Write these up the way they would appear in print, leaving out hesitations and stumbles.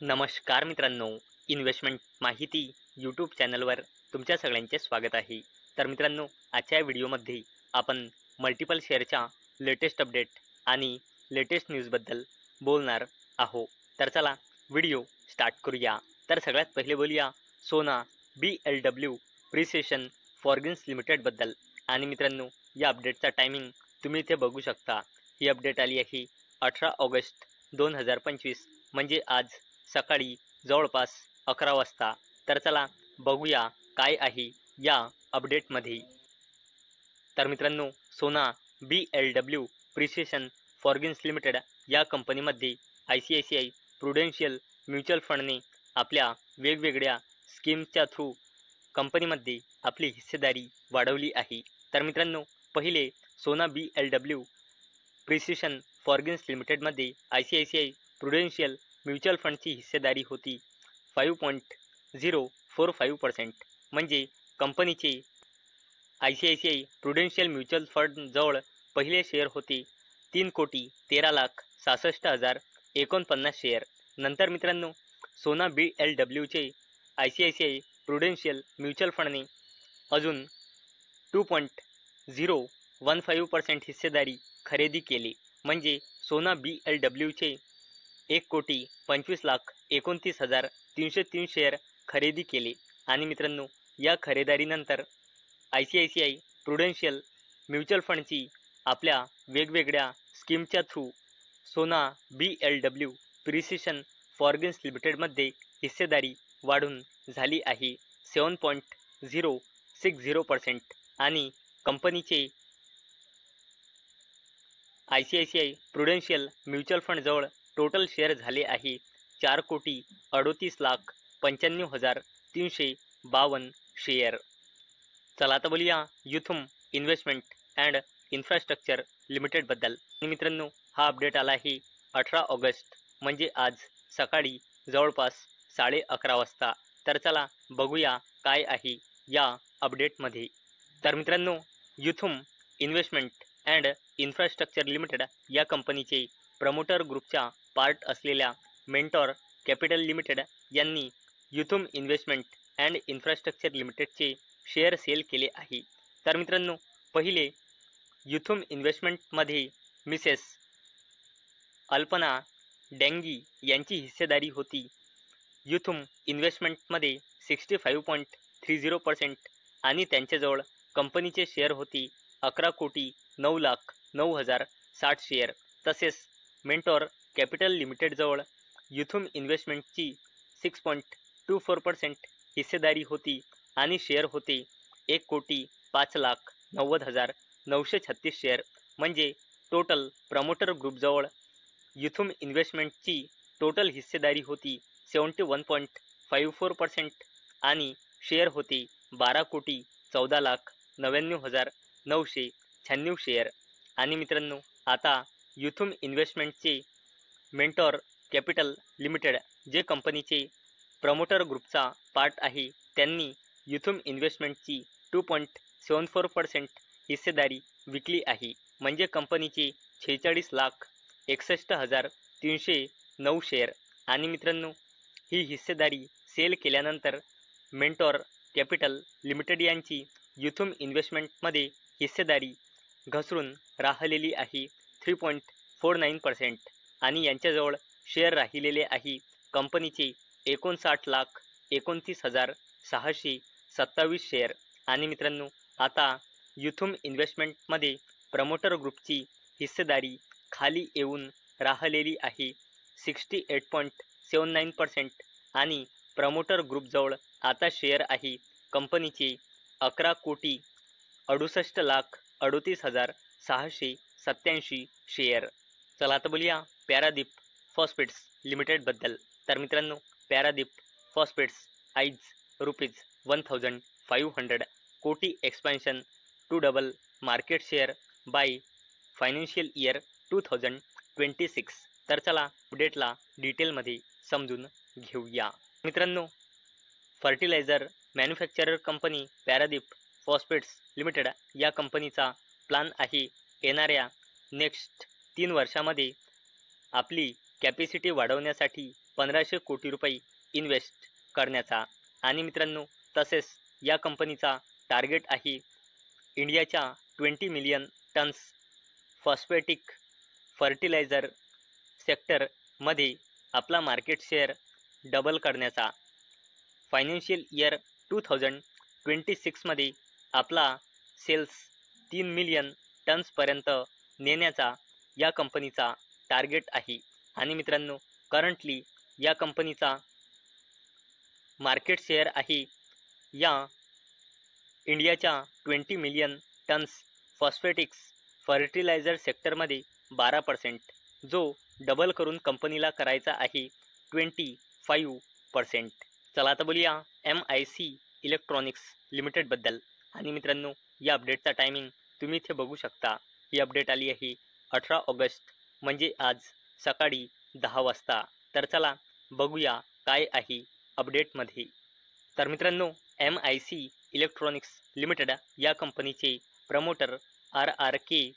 नमस्कार मित्रांनो, इन्व्हेस्टमेंट माहिती यूट्यूब चॅनलवर तुमच्या सगळ्यांचे स्वागत आहे. तर मित्रांनो, आजच्या व्हिडिओमध्ये आपण मल्टिपल शेअरच्या लेटेस्ट अपडेट आणि लेटेस्ट न्यूजबद्दल बोलणार आहोत. तर चला व्हिडिओ स्टार्ट करूया. तर सगळ्यात पहिले बोलूया सोना BLW प्रिसिशन फॉर्गिन्स लिमिटेडबद्दल. आणि मित्रांनो, या अपडेटचा टायमिंग तुम्ही इथे बघू शकता. ही अपडेट आली आहे 18 ऑगस्ट 2025, म्हणजे आज सकाळी जवळपास 11 वाजता. तर चला बघूया काय आहे या अपडेटमध्ये. तर मित्रांनो, सोना BLW प्रिसिशन फॉर्गिन्स लिमिटेड या कंपनीमध्ये ICICI प्रुडेन्शियल म्युच्युअल फंडने आपल्या वेगवेगळ्या स्कीमच्या थ्रू कंपनीमध्ये आपली हिस्सेदारी वाढवली आहे. तर मित्रांनो, पहिले सोना BLW प्रिसिशन फॉर्गिन्स लिमिटेडमध्ये ICICI प्रुडेन्शियल म्युच्युअल फंडची हिस्सेदारी होती 5.045%. म्हणजे कंपनीचे ICICI प्रुडेन्शियल म्युच्युअल फंड जवळ पहिले शेअर होते 3,13,66,049 शेअर. नंतर मित्रांनो, सोना BLWचे ICICI प्रुडेन्शियल म्युच्युअल फंडने अजून 2.015% हिस्सेदारी खरेदी केली. म्हणजे सोना BLWचे 1,25,29,303 शेअर खरेदी केले. आणि मित्रांनो, या खरेदारीनंतर ICICI प्रुडेन्शियल म्युच्युअल फंडची आपल्या वेगवेगळ्या स्कीमच्या थ्रू सोना BLW प्रिसिशन फॉर्गिन्स लिमिटेडमध्ये हिस्सेदारी वाढून झाली आहे 7.060%. आणि कंपनीचे ICICI प्रुडेन्शियल म्युच्युअल फंड जवळ टोटल शेअर झाले आहे 4,38,95,352 शेअर. चला आता बोलूया युथम इन्व्हेस्टमेंट अँड इन्फ्रास्ट्रक्चर लिमिटेडबद्दल. आणि मित्रांनो, हा अपडेट आला आहे 18 ऑगस्ट, म्हणजे आज सकाळी जवळपास 11:30 वाजता. तर चला बघूया काय आहे या अपडेटमध्ये. तर मित्रांनो, युथम इन्व्हेस्टमेंट अँड इन्फ्रास्ट्रक्चर लिमिटेड या कंपनीचे प्रमोटर ग्रुपच्या पार्ट असलेल्या मेंटॉर कॅपिटल लिमिटेड यांनी युथम इन्व्हेस्टमेंट अँड इन्फ्रास्ट्रक्चर लिमिटेडचे शेअर सेल केले आहे. तर मित्रांनो, पहिले युथम इन्व्हेस्टमेंटमध्ये मिसेस अल्पना डँगी यांची हिस्सेदारी होती युथम इन्व्हेस्टमेंटमध्ये 65.30% आणि त्यांच्याजवळ कंपनीचे शेअर होते 11,09,09,060 शेअर. तसेच मेंटॉर कॅपिटल लिमिटेडजवळ युथम इन्व्हेस्टमेंटची 6.24% हिस्सेदारी होती आणि शेअर होते 1,05,90,936 शेअर. म्हणजे टोटल प्रमोटर ग्रुपजवळ युथम इन्व्हेस्टमेंटची टोटल हिस्सेदारी होती 71.54% आणि शेअर होते 12,14,99,996 शेअर. आणि मित्रांनो, आता युथम इन्व्हेस्टमेंटचे मेंटॉर कॅपिटल लिमिटेड जे कंपनीचे प्रमोटर ग्रुपचा पार्ट आहे, त्यांनी युथम इन्व्हेस्टमेंटची 2.74% हिस्सेदारी विकली आहे. म्हणजे कंपनीचे 46,61,309 शेअर. आणि मित्रांनो, ही हिस्सेदारी सेल केल्यानंतर मेंटॉर कॅपिटल लिमिटेड यांची युथम इन्व्हेस्टमेंटमध्ये हिस्सेदारी घसरून राहिलेली आहे 3.49% आणि यांच्याजवळ शेअर राहिलेले आहे कंपनीचे 59,29,627 शेअर. आणि मित्रांनो, आता युथम इन्व्हेस्टमेंटमध्ये प्रमोटर ग्रुपची हिस्सेदारी खाली येऊन राहिलेली आहे 68.79% आणि प्रमोटर ग्रुपजवळ आता शेअर आहे कंपनीचे 11,68,38,687 शेअर. चला आता बोलूया पॅरादीप फॉस्फेट्स लिमिटेडबद्दल. तर मित्रांनो, पॅरादीप फॉस्फेट्स आईज ₹1,500 कोटी expansion to double market share by financial year 2026. तर चला अपडेटला डिटेलमध्ये समजून घेऊया. मित्रांनो, fertiliser manufacturer company Paradeep Phosphates Limited या कंपनीचा प्लान आहे येणाऱ्या नेक्स्ट 3 वर्षामध्ये आपली कॅपॅसिटी वाढवण्यासाठी 1500 कोटी रुपये इन्व्हेस्ट करण्याचा आणि मित्रांनो तसेच या कंपनीचा टार्गेट आहे इंडियाच्या 20 मिलियन टन्स फॉस्फेटिक फर्टिलायझर सेक्टरमध्ये आपला मार्केट शेअर डबल करण्याचा. फायनान्शियल इयर 2026मध्ये आपला सेल्स 3 मिलियन टन्सपर्यंत नेण्याचा या कंपनीचा टार्गेट आहे आणि मित्रांनो करंटली या कंपनीचा मार्केट शेअर आहे या इंडियाच्या 20 मिलियन टन्स फॉस्फेटिक्स फर्टिलायझर सेक्टरमध्ये 12%, जो डबल करून कंपनीला करायचा आहे 25%. चला आता बोलूया MIC इलेक्ट्रॉनिक्स लिमिटेडबद्दल आणि मित्रांनो या अपडेटचा टायमिंग तुम्ही इथे बघू शकता. ही अपडेट आली आहे 18 ऑगस्ट म्हणजे आज सकाळी 10 वाजता. तर चला बघूया काय आहे अपडेटमध्ये. तर मित्रांनो MIC इलेक्ट्रॉनिक्स लिमिटेड या कंपनीचे promoter RRK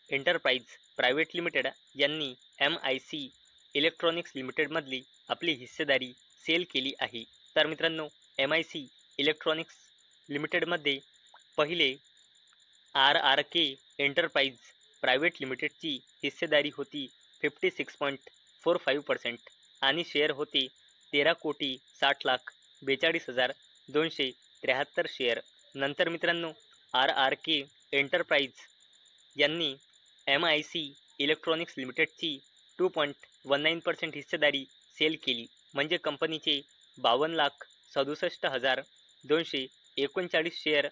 enterprise private limited यांनी MIC इलेक्ट्रॉनिक्स लिमिटेडमधली आपली हिस्सेदारी सेल केली आहे. तर मित्रांनो MIC इलेक्ट्रॉनिक्स लिमिटेडमध्ये पहिले RRK एंटरप्राइज प्रायव्हेट लिमिटेडची हिस्सेदारी होती 56.45% आणि शेअर होते 13,60,42,273 शेअर. नंतर मित्रांनो RRK एंटरप्राइज यांनी MIC इलेक्ट्रॉनिक्स लिमिटेडची 2.19% हिस्सेदारी सेल केली म्हणजे कंपनीचे 52,67,239 शेअर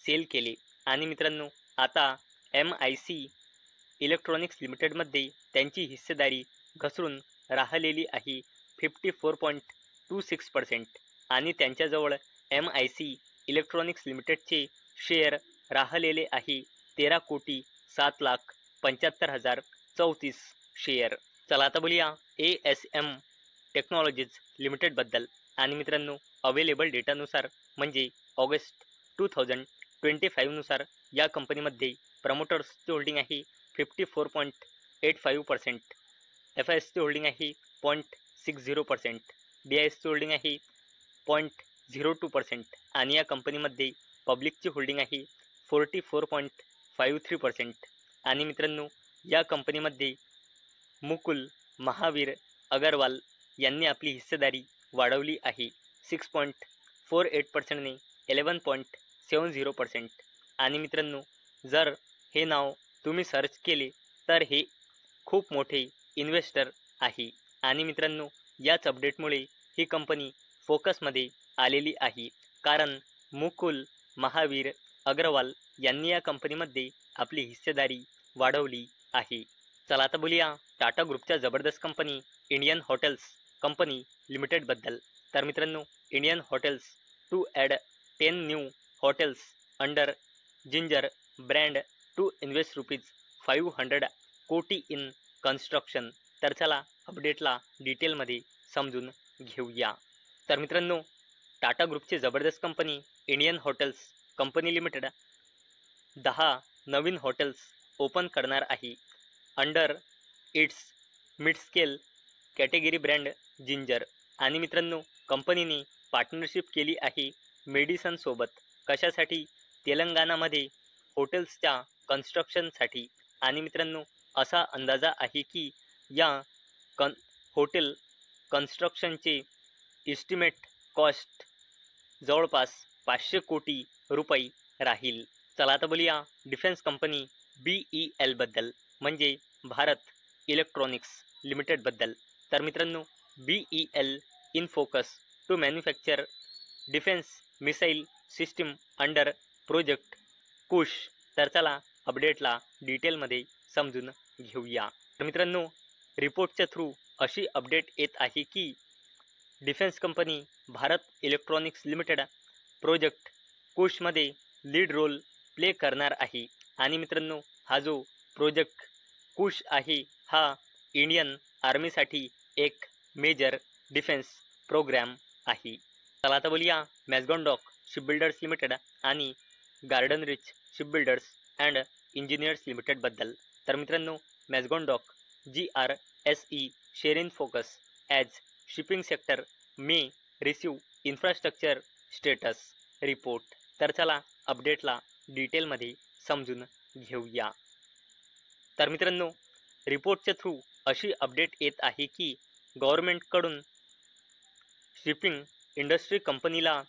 सेल केले आणि मित्रांनो आता MIC इलेक्ट्रॉनिक्स लिमिटेडमध्ये त्यांची हिस्सेदारी घसरून राहिलेली आहे 54.26% आणि त्यांच्याजवळ MIC इलेक्ट्रॉनिक्स लिमिटेडचे शेअर राहिलेले आहे 13,07,75,034 शेअर. चला आता बोलूया ASM टेक्नॉलॉजीज लिमिटेडबद्दल आणि मित्रांनो अवेलेबल डेटानुसार म्हणजे ऑगस्ट 2025 नुसार या कंपनीमध्ये प्रमोटर्सची होल्डिंग आहे 54.85%, FISची होल्डिंग आहे 0.60%, DISची होल्डिंग आहे 0.02% आणि या कंपनीमध्ये पब्लिकची होल्डिंग आहे 44.53% आणि मित्रांनो या कंपनीमध्ये मुकुल महावीर अगरवाल यांनी आपली हिस्सेदारी वाढवली आहे 6.48%ने 11.70% आणि मित्रांनो जर हे नाव तुम्ही सर्च केले तर हे खूप मोठे इन्व्हेस्टर आहे आणि मित्रांनो याच अपडेटमुळे ही कंपनी फोकसमध्ये आलेली आहे कारण मुकुल महावीर अग्रवाल यांनी या कंपनीमध्ये आपली हिस्सेदारी वाढवली आहे. चला आता बोलूया टाटा ग्रुपच्या जबरदस्त कंपनी इंडियन हॉटेल्स कंपनी लिमिटेडबद्दल. तर मित्रांनो Indian hotels to add 10 new hotels under ginger brand to invest ₹500 कोटी इन कन्स्ट्रक्शन. तर चला अपडेटला डिटेलमध्ये समजून घेऊया. तर मित्रांनो टाटा ग्रुपची जबरदस्त company Indian hotels company limited 10 नवीन हॉटेल्स ओपन करणार आहे under its mid scale category brand ginger आणि मित्रांनो कंपनीने पार्टनरशिप केली आहे मेडिसन सोबत. कशासाठी? तेलंगणामध्ये हॉटेल्सच्या कन्स्ट्रक्शनसाठी आणि मित्रांनो असा अंदाजा आहे की या हॉटेल कन्स्ट्रक्शनचे इस्टिमेट कॉस्ट जवळपास 500 कोटी रुपये राहील. चला आता बोलूया डिफेन्स कंपनी BEL बद्दल म्हणजे भारत इलेक्ट्रॉनिक्स लिमिटेडबद्दल. तर मित्रांनो BEL in focus to manufacture defence missile system under project Kush. तर चला अपडेटला डिटेलमध्ये समजून घेऊया. तर मित्रांनो रिपोर्टच्या थ्रू अशी अपडेट येत आहे की defence company Bharat Electronics Limited project कुशमध्ये लीड रोल प्ले करणार आहे आणि मित्रांनो हा जो प्रोजेक्ट कुश आहे हा इंडियन आर्मीसाठी एक मेजर डिफेन्स प्रोग्राम आहे. चला आता बोलूया मॅझगॉन डॉक शिपबिल्डर्स लिमिटेड आणि Garden Reach Shipbuilders and Engineers लिमिटेडबद्दल. तर मित्रांनो Mazagon Dock GRSE share in focus as shipping sector may receive infrastructure status report. तर चला अपडेटला डिटेलमध्ये समजून घेऊया. तर मित्रांनो, रिपोर्टच्या थ्रू अशी अपडेट येत आहे की गव्हर्नमेंटकडून शिपिंग इंडस्ट्री कंपनीला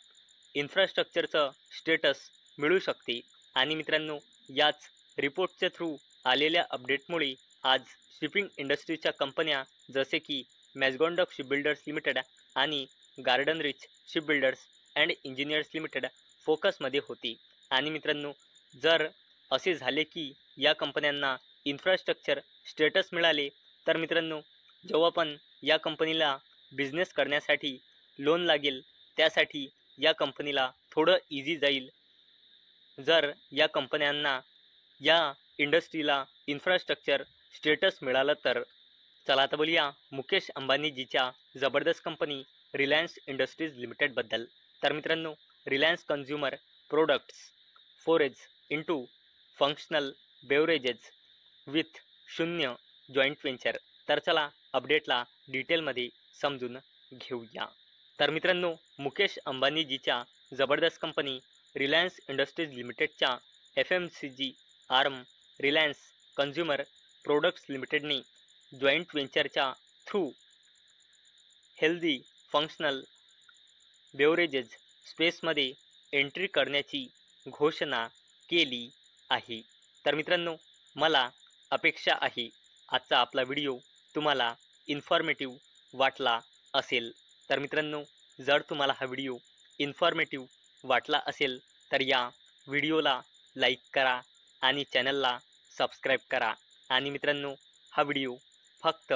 इन्फ्रास्ट्रक्चरचं स्टेटस मिळू शकते. आणि मित्रांनो, याच रिपोर्टच्या थ्रू आलेल्या अपडेटमुळे आज शिपिंग इंडस्ट्रीच्या कंपन्या जसे की मॅझगॉन्डॉक शिपबिल्डर्स लिमिटेड आणि Garden Reach Shipbuilders and Engineers Limited फोकसमध्ये होती. आणि मित्रांनो, जर असे झाले की या कंपन्यांना इन्फ्रास्ट्रक्चर स्टेटस मिळाले तर मित्रांनो, जेव्हा पण या कंपनीला बिझनेस करण्यासाठी लोन लागेल त्यासाठी या कंपनीला थोडं इझी जाईल. जर या कंपन्यांना या इंडस्ट्रीला इन्फ्रास्ट्रक्चर स्टेटस मिळालं तर. चला आता बोलूया मुकेश अंबानीजीच्या जबरदस्त कंपनी रिलायन्स इंडस्ट्रीज लिमिटेडबद्दल. तर मित्रांनो, Reliance consumer products forage into functional beverages with 0 joint venture. तर चला अपडेटला डिटेलमध्ये समजून घेऊया. तर मित्रांनो, मुकेश अंबानीजीच्या जबरदस्त कंपनी रिलायन्स इंडस्ट्रीज लिमिटेडच्या FMCG arm Reliance consumer products लिमिटेडने जॉईंट व्हेंचरच्या थ्रू हेल्दी फंक्शनल बेवरेजेस स्पेसमध्ये एंट्री करण्याची घोषणा केली आहे. तर मित्रांनो, मला अपेक्षा आहे आजचा आपला व्हिडिओ तुम्हाला इन्फॉर्मेटिव्ह वाटला असेल. तर मित्रांनो, जर तुम्हाला हा व्हिडिओ इन्फॉर्मेटिव्ह वाटला असेल तर या व्हिडिओला लाईक करा आणि चॅनलला सबस्क्राईब करा. आणि मित्रांनो, हा व्हिडिओ फक्त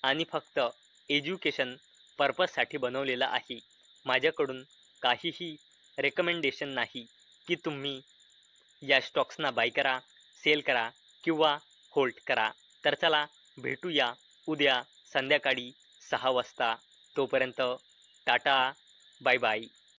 आणि फक्त एज्युकेशन पर्पजसाठी बनवलेला आहे. माझ्याकडून काहीही रेकमेंडेशन नाही की तुम्ही या स्टॉक्सना बाय करा, सेल करा किंवा होल्ड करा. तर चला भेटूया उद्या संध्याकाळी 6 वाजता. तोपर्यंत टाटा, बाय बाय.